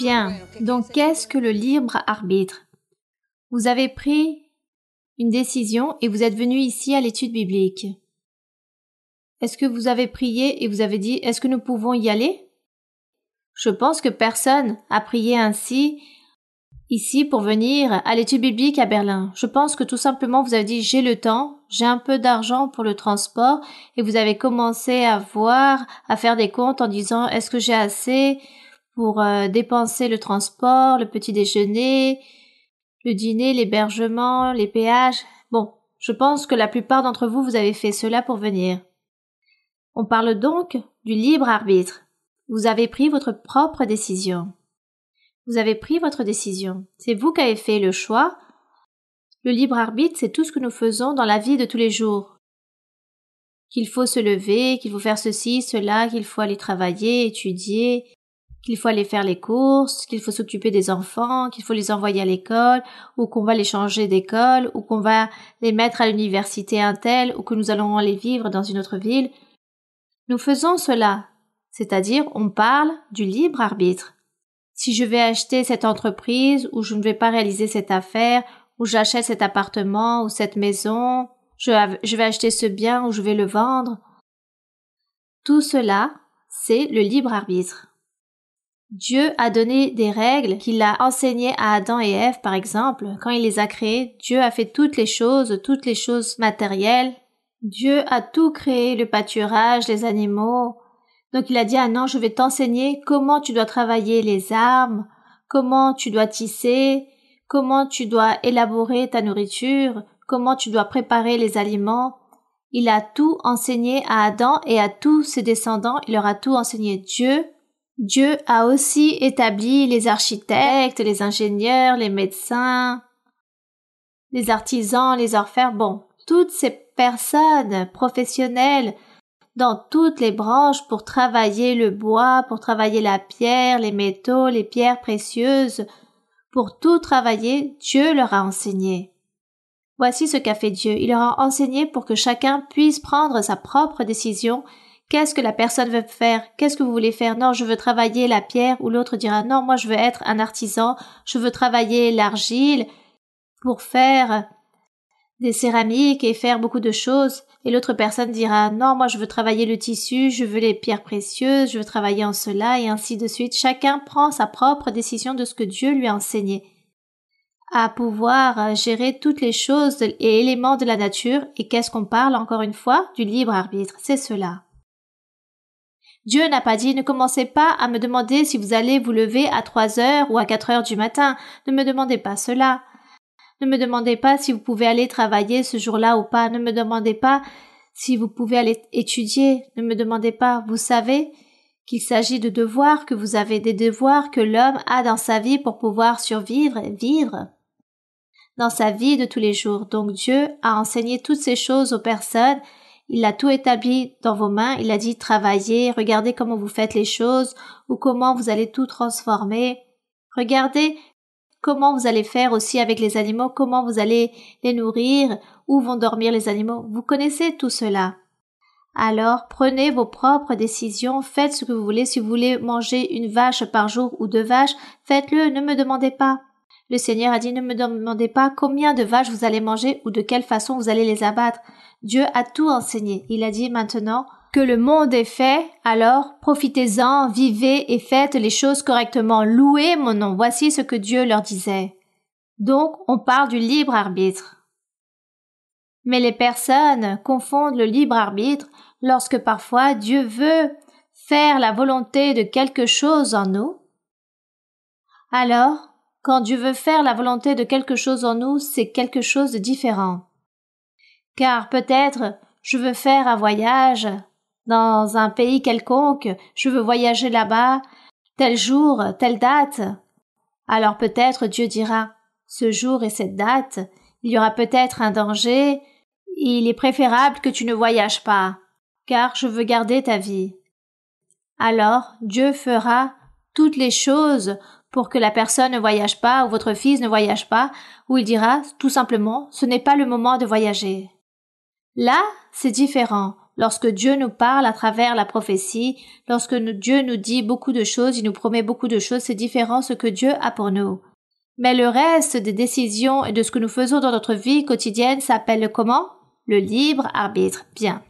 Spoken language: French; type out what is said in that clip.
Bien, donc qu'est-ce que le libre arbitre? Vous avez pris une décision et vous êtes venu ici à l'étude biblique. Est-ce que vous avez prié et vous avez dit « Est-ce que nous pouvons y aller ?» Je pense que personne a prié ainsi ici pour venir à l'étude biblique à Berlin. Je pense que tout simplement vous avez dit « J'ai le temps, j'ai un peu d'argent pour le transport » et vous avez commencé à faire des comptes en disant « Est-ce que j'ai assez ?» pour dépenser le transport, le petit déjeuner, le dîner, l'hébergement, les péages. Bon, je pense que la plupart d'entre vous, vous avez fait cela pour venir. On parle donc du libre arbitre. Vous avez pris votre propre décision. Vous avez pris votre décision. C'est vous qui avez fait le choix. Le libre arbitre, c'est tout ce que nous faisons dans la vie de tous les jours. Qu'il faut se lever, qu'il faut faire ceci, cela, qu'il faut aller travailler, étudier, qu'il faut aller faire les courses, qu'il faut s'occuper des enfants, qu'il faut les envoyer à l'école, ou qu'on va les changer d'école, ou qu'on va les mettre à l'université un tel, ou que nous allons aller vivre dans une autre ville. Nous faisons cela, c'est-à-dire on parle du libre arbitre. Si je vais acheter cette entreprise, ou je ne vais pas réaliser cette affaire, ou j'achète cet appartement, ou cette maison, je vais acheter ce bien, ou je vais le vendre. Tout cela, c'est le libre arbitre. Dieu a donné des règles qu'il a enseignées à Adam et Ève, par exemple. Quand il les a créés, Dieu a fait toutes les choses matérielles. Dieu a tout créé, le pâturage, les animaux. Donc il a dit, ah non, je vais t'enseigner comment tu dois travailler les arbres, comment tu dois tisser, comment tu dois élaborer ta nourriture, comment tu dois préparer les aliments. Il a tout enseigné à Adam et à tous ses descendants, il leur a tout enseigné. Dieu a aussi établi les architectes, les ingénieurs, les médecins, les artisans, les orfèvres, bon, toutes ces personnes professionnelles dans toutes les branches pour travailler le bois, pour travailler la pierre, les métaux, les pierres précieuses, pour tout travailler, Dieu leur a enseigné. Voici ce qu'a fait Dieu. Il leur a enseigné pour que chacun puisse prendre sa propre décision. Qu'est-ce que la personne veut faire? Qu'est-ce que vous voulez faire? Non, je veux travailler la pierre, ou l'autre dira non, moi je veux être un artisan, je veux travailler l'argile pour faire des céramiques et faire beaucoup de choses. Et l'autre personne dira non, moi je veux travailler le tissu, je veux les pierres précieuses, je veux travailler en cela et ainsi de suite. Chacun prend sa propre décision de ce que Dieu lui a enseigné. À pouvoir gérer toutes les choses et éléments de la nature. Et qu'est-ce qu'on parle encore une fois? Du libre arbitre. C'est cela. Dieu n'a pas dit, ne commencez pas à me demander si vous allez vous lever à 3 heures ou à 4 heures du matin. Ne me demandez pas cela. Ne me demandez pas si vous pouvez aller travailler ce jour-là ou pas. Ne me demandez pas si vous pouvez aller étudier. Ne me demandez pas. Vous savez qu'il s'agit de devoirs, que vous avez des devoirs que l'homme a dans sa vie pour pouvoir survivre et vivre dans sa vie de tous les jours. Donc Dieu a enseigné toutes ces choses aux personnes. Il a tout établi dans vos mains. Il a dit travaillez, regardez comment vous faites les choses ou comment vous allez tout transformer. Regardez comment vous allez faire aussi avec les animaux, comment vous allez les nourrir, où vont dormir les animaux. Vous connaissez tout cela. Alors, prenez vos propres décisions, faites ce que vous voulez. Si vous voulez manger une vache par jour ou 2 vaches, faites-le, ne me demandez pas. Le Seigneur a dit, ne me demandez pas combien de vaches vous allez manger ou de quelle façon vous allez les abattre. Dieu a tout enseigné. Il a dit maintenant que le monde est fait, alors profitez-en, vivez et faites les choses correctement. Louez mon nom. Voici ce que Dieu leur disait. Donc, on parle du libre arbitre. Mais les personnes confondent le libre arbitre lorsque parfois Dieu veut faire la volonté de quelque chose en nous. Alors, quand Dieu veut faire la volonté de quelque chose en nous, c'est quelque chose de différent. Car peut-être je veux faire un voyage dans un pays quelconque, je veux voyager là-bas, tel jour, telle date. Alors peut-être Dieu dira, ce jour et cette date, il y aura peut-être un danger, il est préférable que tu ne voyages pas, car je veux garder ta vie. Alors Dieu fera toutes les choses pour que la personne ne voyage pas ou votre fils ne voyage pas, ou il dira tout simplement, ce n'est pas le moment de voyager. Là, c'est différent. Lorsque Dieu nous parle à travers la prophétie, lorsque Dieu nous dit beaucoup de choses, il nous promet beaucoup de choses, c'est différent ce que Dieu a pour nous. Mais le reste des décisions et de ce que nous faisons dans notre vie quotidienne s'appelle comment? Le libre arbitre. Bien.